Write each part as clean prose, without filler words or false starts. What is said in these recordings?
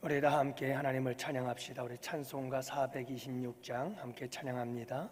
우리 다 함께 하나님을 찬양합시다. 우리 찬송가 426장 함께 찬양합니다.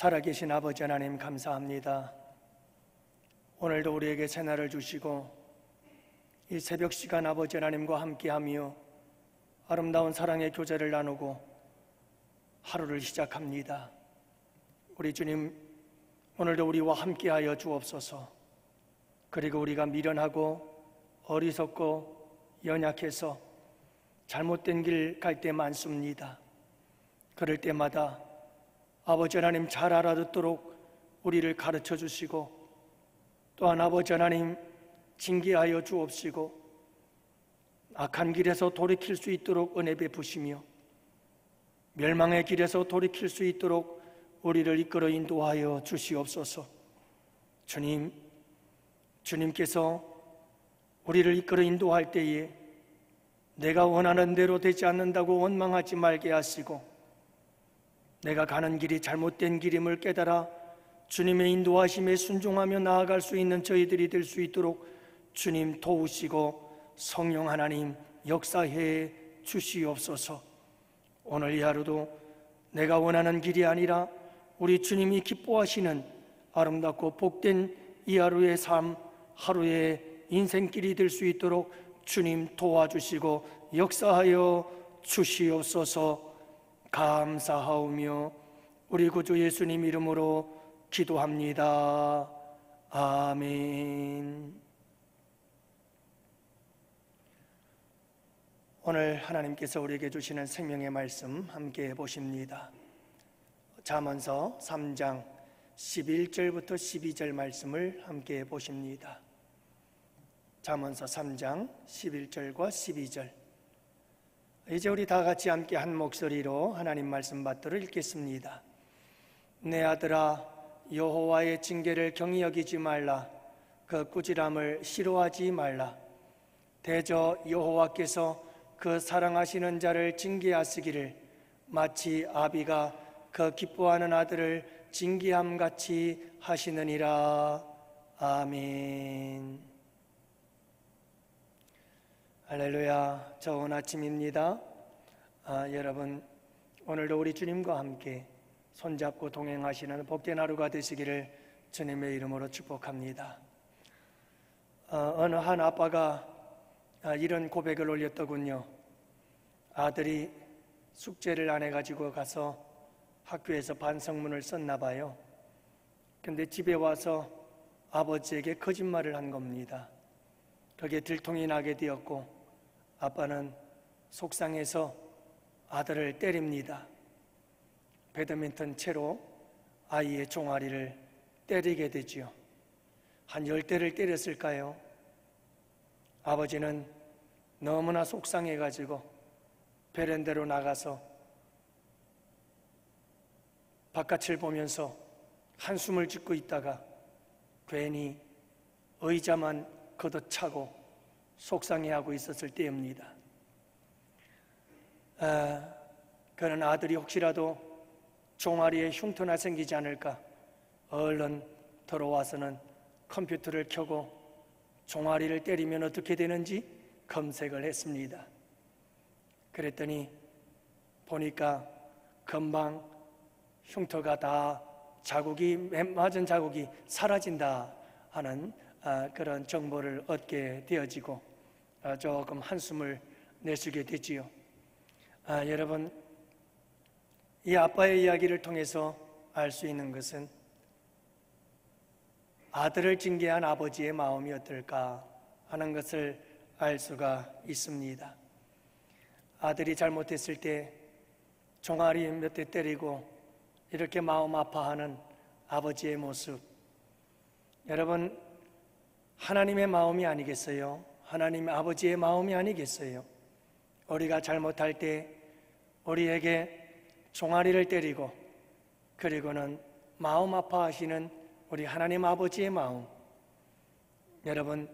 살아계신 아버지 하나님 감사합니다. 오늘도 우리에게 새날을 주시고 이 새벽 시간 아버지 하나님과 함께하며 아름다운 사랑의 교제를 나누고 하루를 시작합니다. 우리 주님, 오늘도 우리와 함께하여 주옵소서. 그리고 우리가 미련하고 어리석고 연약해서 잘못된 길 갈 때 많습니다. 그럴 때마다 아버지 하나님 잘 알아듣도록 우리를 가르쳐 주시고, 또한 아버지 하나님 징계하여 주옵시고 악한 길에서 돌이킬 수 있도록 은혜 베푸시며 멸망의 길에서 돌이킬 수 있도록 우리를 이끌어 인도하여 주시옵소서. 주님께서 우리를 이끌어 인도할 때에 내가 원하는 대로 되지 않는다고 원망하지 말게 하시고, 내가 가는 길이 잘못된 길임을 깨달아 주님의 인도하심에 순종하며 나아갈 수 있는 저희들이 될 수 있도록 주님 도우시고 성령 하나님 역사해 주시옵소서. 오늘 이 하루도 내가 원하는 길이 아니라 우리 주님이 기뻐하시는 아름답고 복된 이 하루의 삶, 하루의 인생길이 될 수 있도록 주님 도와주시고 역사하여 주시옵소서. 감사하오며 우리 구주 예수님 이름으로 기도합니다. 아멘. 오늘 하나님께서 우리에게 주시는 생명의 말씀 함께 보십니다. 잠언서 3장 11절부터 12절 말씀을 함께 보십니다. 잠언서 3장 11절과 12절 이제 우리 다 같이 함께 한 목소리로 하나님 말씀 받들어 읽겠습니다. 내 아들아, 여호와의 징계를 경히 여기지 말라. 그 꾸지람을 싫어하지 말라. 대저 여호와께서 그 사랑하시는 자를 징계하시기를 마치 아비가 그 기뻐하는 아들을 징계함같이 하시느니라. 아멘. 할렐루야. 좋은 아침입니다. 여러분, 오늘도 우리 주님과 함께 손잡고 동행하시는 복된 하루가 되시기를 주님의 이름으로 축복합니다. 어느 한 아빠가 이런 고백을 올렸더군요. 아들이 숙제를 안 해가지고 가서 학교에서 반성문을 썼나 봐요. 근데 집에 와서 아버지에게 거짓말을 한 겁니다. 거기에 들통이 나게 되었고 아빠는 속상해서 아들을 때립니다. 배드민턴 채로 아이의 종아리를 때리게 되지요. 한 10대를 때렸을까요? 아버지는 너무나 속상해가지고 베란다로 나가서 바깥을 보면서 한숨을 짓고 있다가 괜히 의자만 걷어차고 속상해하고 있었을 때입니다. 그는 아들이 혹시라도 종아리에 흉터나 생기지 않을까 얼른 들어와서는 컴퓨터를 켜고 종아리를 때리면 어떻게 되는지 검색을 했습니다. 그랬더니 보니까 금방 흉터가 다 맞은 자국이 사라진다 하는 그런 정보를 얻게 되어지고 조금 한숨을 내쉬게 되지요. 여러분, 이 아빠의 이야기를 통해서 알 수 있는 것은 아들을 징계한 아버지의 마음이 어떨까 하는 것을 알 수가 있습니다. 아들이 잘못했을 때 종아리 몇 대 때리고 이렇게 마음 아파하는 아버지의 모습, 여러분, 하나님의 마음이 아니겠어요? 하나님의 아버지의 마음이 아니겠어요? 우리가 잘못할 때 우리에게 종아리를 때리고 그리고는 마음 아파하시는 우리 하나님 아버지의 마음, 여러분,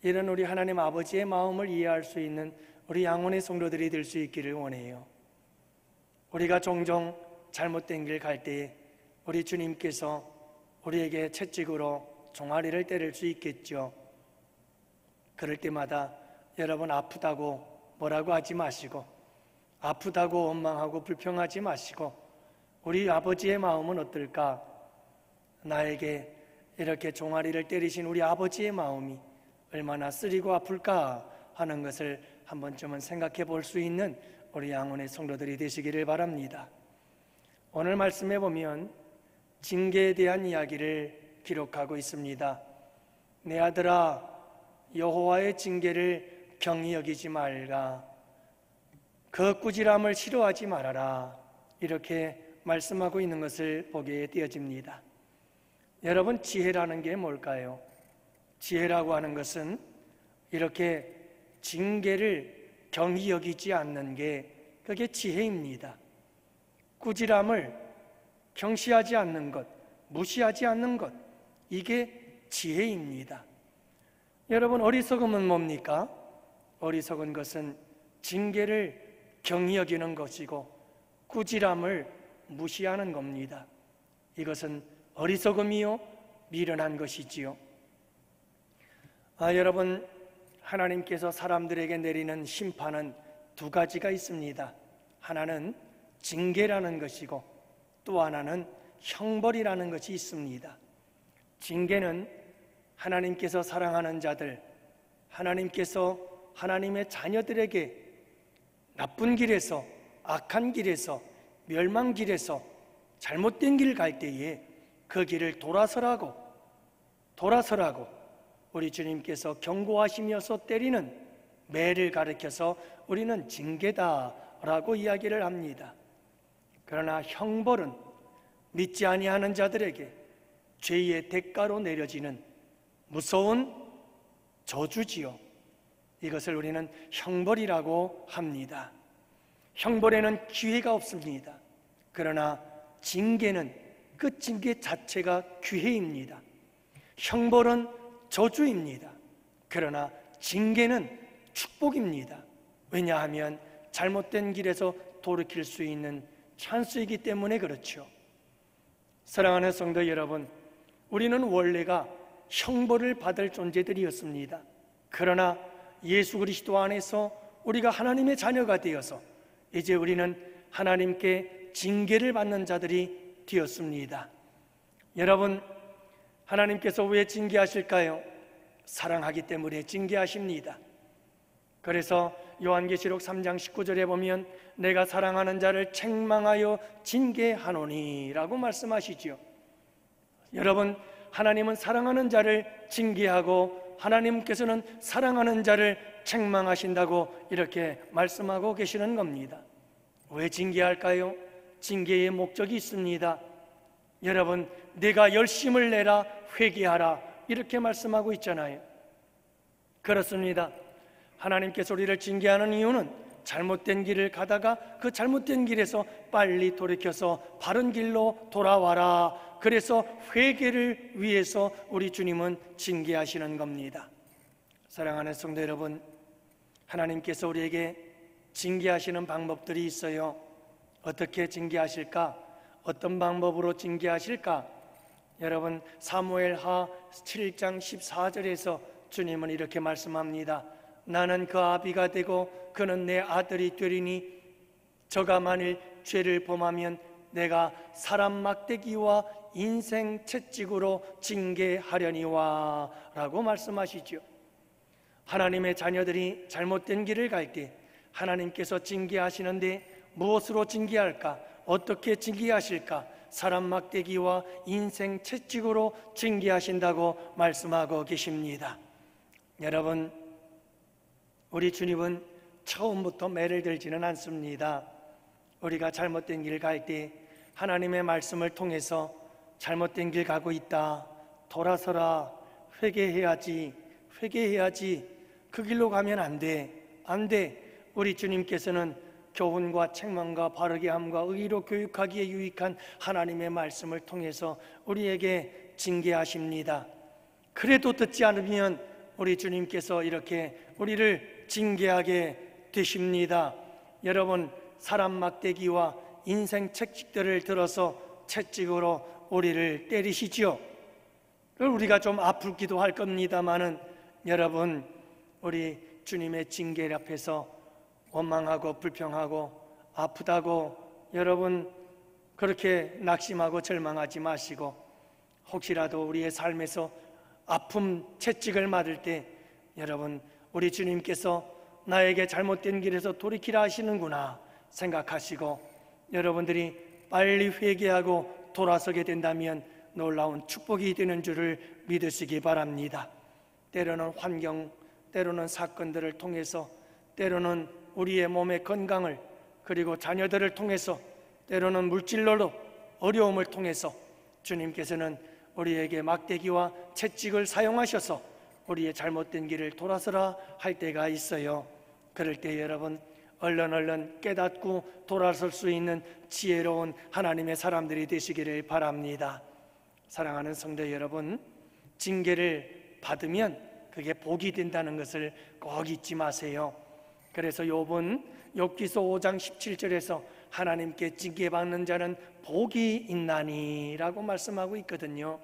이런 우리 하나님 아버지의 마음을 이해할 수 있는 우리 양혼의 성도들이 될 수 있기를 원해요. 우리가 종종 잘못된 길 갈 때에 우리 주님께서 우리에게 채찍으로 종아리를 때릴 수 있겠죠. 그럴 때마다 여러분, 아프다고 뭐라고 하지 마시고, 아프다고 원망하고 불평하지 마시고, 우리 아버지의 마음은 어떨까? 나에게 이렇게 종아리를 때리신 우리 아버지의 마음이 얼마나 쓰리고 아플까 하는 것을 한 번쯤은 생각해 볼 수 있는 우리 양혼의 성도들이 되시기를 바랍니다. 오늘 말씀에 보면 징계에 대한 이야기를 기록하고 있습니다. 내 아들아, 여호와의 징계를 경히 여기지 말라. 그 꾸지람을 싫어하지 말아라. 이렇게 말씀하고 있는 것을 보게 되어집니다. 여러분, 지혜라는 게 뭘까요? 지혜라고 하는 것은 이렇게 징계를 경히 여기지 않는 게 그게 지혜입니다. 꾸지람을 경시하지 않는 것, 무시하지 않는 것, 이게 지혜입니다. 여러분, 어리석음은 뭡니까? 어리석은 것은 징계를 경히 여기는 것이고 꾸지람을 무시하는 겁니다. 이것은 어리석음이요 미련한 것이지요. 여러분, 하나님께서 사람들에게 내리는 심판은 두 가지가 있습니다. 하나는 징계라는 것이고 또 하나는 형벌이라는 것이 있습니다. 징계는 하나님께서 사랑하는 자들, 하나님께서 하나님의 자녀들에게 나쁜 길에서, 악한 길에서, 멸망 길에서 잘못된 길 갈 때에 그 길을 돌아서라고 우리 주님께서 경고하시면서 때리는 매를 가리켜서 우리는 징계다라고 이야기를 합니다. 그러나 형벌은 믿지 아니하는 자들에게 죄의 대가로 내려지는 무서운 저주지요. 이것을 우리는 형벌이라고 합니다. 형벌에는 기회가 없습니다. 그러나 징계는 그 징계 자체가 기회입니다. 형벌은 저주입니다. 그러나 징계는 축복입니다. 왜냐하면 잘못된 길에서 돌이킬 수 있는 찬스이기 때문에 그렇죠. 사랑하는 성도 여러분, 우리는 원래가 형벌을 받을 존재들이었습니다. 그러나 예수 그리스도 안에서 우리가 하나님의 자녀가 되어서 이제 우리는 하나님께 징계를 받는 자들이 되었습니다. 여러분, 하나님께서 왜 징계하실까요? 사랑하기 때문에 징계하십니다. 그래서 요한계시록 3장 19절에 보면 내가 사랑하는 자를 책망하여 징계하노니 라고 말씀하시죠. 여러분, 하나님은 사랑하는 자를 징계하고 하나님께서는 사랑하는 자를 책망하신다고 이렇게 말씀하고 계시는 겁니다. 왜 징계할까요? 징계의 목적이 있습니다. 여러분, 내가 열심을 내라 회개하라 이렇게 말씀하고 있잖아요. 그렇습니다. 하나님께서 우리를 징계하는 이유는 잘못된 길을 가다가 그 잘못된 길에서 빨리 돌이켜서 바른 길로 돌아와라. 그래서 회개를 위해서 우리 주님은 징계하시는 겁니다. 사랑하는 성도 여러분, 하나님께서 우리에게 징계하시는 방법들이 있어요. 어떻게 징계하실까? 어떤 방법으로 징계하실까? 여러분, 사무엘하 7장 14절에서 주님은 이렇게 말씀합니다. 나는 그 아비가 되고 그는 내 아들이 되리니 저가 만일 죄를 범하면 내가 사람 막대기와 인생 채찍으로 징계하려니와 라고 말씀하시죠. 하나님의 자녀들이 잘못된 길을 갈 때 하나님께서 징계하시는데 무엇으로 징계할까? 어떻게 징계하실까? 사람 막대기와 인생 채찍으로 징계하신다고 말씀하고 계십니다. 여러분, 우리 주님은 처음부터 매를 들지는 않습니다. 우리가 잘못된 길 갈 때 하나님의 말씀을 통해서 잘못된 길 가고 있다, 돌아서라, 회개해야지, 그 길로 가면 안 돼. 우리 주님께서는 교훈과 책망과 바르게 함과 의로 교육하기에 유익한 하나님의 말씀을 통해서 우리에게 징계하십니다. 그래도 듣지 않으면 우리 주님께서 이렇게 우리를 징계하게 되십니다. 여러분, 사람 막대기와 인생 채찍들을 들어서 채찍으로 우리를 때리시죠. 우리가 좀 아프기도 할 겁니다마는 여러분, 우리 주님의 징계 앞에서 원망하고 불평하고 아프다고 여러분 그렇게 낙심하고 절망하지 마시고, 혹시라도 우리의 삶에서 아픔, 채찍을 맞을 때 여러분, 우리 주님께서 나에게 잘못된 길에서 돌이키라 하시는구나 생각하시고 여러분들이 빨리 회개하고 돌아서게 된다면 놀라운 축복이 되는 줄을 믿으시기 바랍니다. 때로는 환경, 때로는 사건들을 통해서, 때로는 우리의 몸의 건강을, 그리고 자녀들을 통해서, 때로는 물질로도 어려움을 통해서 주님께서는 우리에게 막대기와 채찍을 사용하셔서 우리의 잘못된 길을 돌아서라 할 때가 있어요. 그럴 때 여러분, 얼른 깨닫고 돌아설 수 있는 지혜로운 하나님의 사람들이 되시기를 바랍니다. 사랑하는 성도 여러분, 징계를 받으면 그게 복이 된다는 것을 꼭 잊지 마세요. 그래서 욥은 욥기서 5장 17절에서 하나님께 징계받는 자는 복이 있나니 라고 말씀하고 있거든요.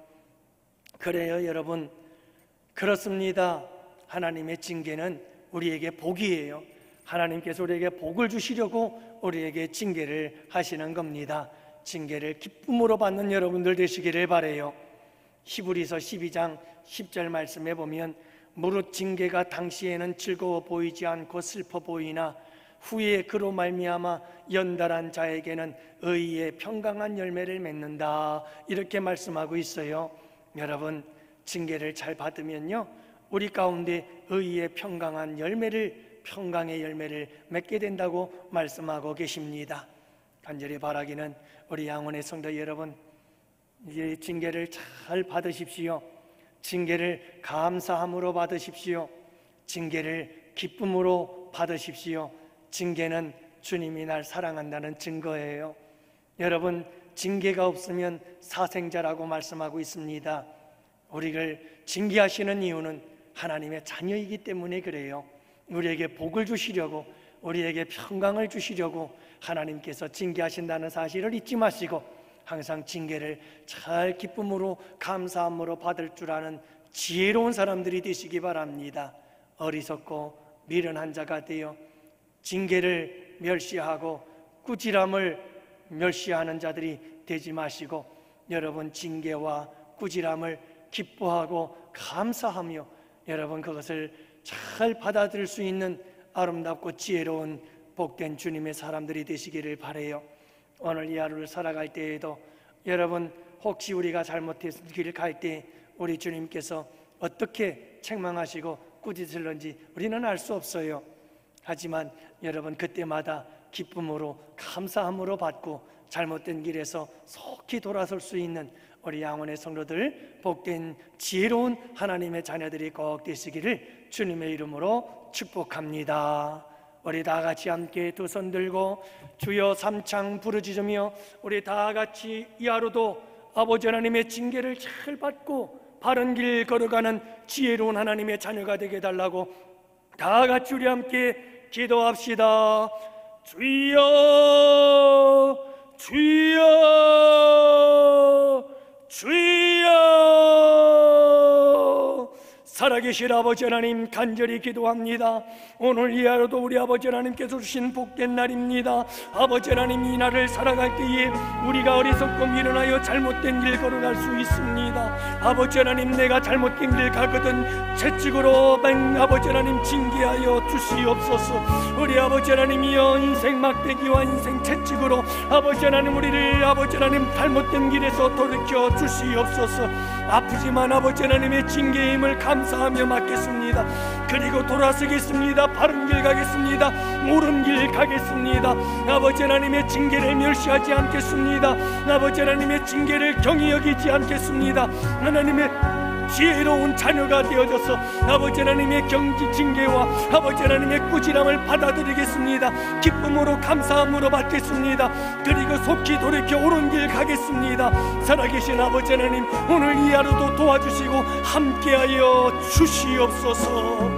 그래요 여러분, 그렇습니다. 하나님의 징계는 우리에게 복이에요. 하나님께서 우리에게 복을 주시려고 우리에게 징계를 하시는 겁니다. 징계를 기쁨으로 받는 여러분들 되시기를 바라요. 히브리서 12장 10절 말씀에 보면 무릇 징계가 당시에는 즐거워 보이지 않고 슬퍼 보이나 후에 그로 말미암아 연달한 자에게는 의의 평강한 열매를 맺는다, 이렇게 말씀하고 있어요. 여러분, 징계를 잘 받으면요, 우리 가운데 의의 평강한 열매를, 평강의 열매를 맺게 된다고 말씀하고 계십니다. 간절히 바라기는 우리 양원의 성도 여러분, 이제 징계를 잘 받으십시오. 징계를 감사함으로 받으십시오. 징계를 기쁨으로 받으십시오. 징계는 주님이 날 사랑한다는 증거예요. 여러분, 징계가 없으면 사생자라고 말씀하고 있습니다. 우리를 징계하시는 이유는 하나님의 자녀이기 때문에 그래요. 우리에게 복을 주시려고, 우리에게 평강을 주시려고 하나님께서 징계하신다는 사실을 잊지 마시고 항상 징계를 잘 기쁨으로 감사함으로 받을 줄 아는 지혜로운 사람들이 되시기 바랍니다. 어리석고 미련한 자가 되어 징계를 멸시하고 꾸지람을 멸시하는 자들이 되지 마시고 여러분 징계와 꾸지람을 기뻐하고 감사하며 여러분 그것을 잘 받아들일 수 있는 아름답고 지혜로운 복된 주님의 사람들이 되시기를 바라요. 오늘 이 하루를 살아갈 때에도 여러분 혹시 우리가 잘못해서 길을 갈 때 우리 주님께서 어떻게 책망하시고 꾸짖을는지 우리는 알 수 없어요. 하지만 여러분 그때마다 기쁨으로 감사함으로 받고 잘못된 길에서 속히 돌아설 수 있는 우리 양원의 성도들 복된 지혜로운 하나님의 자녀들이 꼭 되시기를 주님의 이름으로 축복합니다. 우리 다 같이 함께 두 손 들고 주여 삼창 부르짖으며 우리 다 같이 이 하루도 아버지 하나님의 징계를 잘 받고 바른 길 걸어가는 지혜로운 하나님의 자녀가 되게 해달라고 다 같이 우리 함께 기도합시다. 주여 주여 주여 살아계신 아버지 하나님 간절히 기도합니다. 오늘 이 하루도 우리 아버지 하나님께서 주신 복된 날입니다. 아버지 하나님 이 날을 살아갈 때에 우리가 어리석고 미련하여 잘못된 길 걸어갈 수 있습니다. 아버지 하나님 내가 잘못된 길 가거든 채찍으로 아버지 하나님 징계하여 주시옵소서. 우리 아버지 하나님이여 인생 막대기와 인생 채찍으로 아버지 하나님 우리를 아버지 하나님 잘못된 길에서 돌이켜 주시옵소서. 아프지만 아버지 하나님의 징계임을 감사하며 맡겠습니다. 그리고 돌아서겠습니다. 바른 길 가겠습니다. 옳은 길 가겠습니다. 아버지 하나님의 징계를 멸시하지 않겠습니다. 아버지 하나님의 징계를 경히 여기지 않겠습니다. 하나님의 지혜로운 자녀가 되어져서 아버지 하나님의 징계와 아버지 하나님의 꾸지람을 받아들이겠습니다. 기쁨으로 감사함으로 받겠습니다. 그리고 속히 돌이켜 옳은 길 가겠습니다. 살아계신 아버지 하나님 오늘 이 하루도 도와주시고 함께하여 주시옵소서.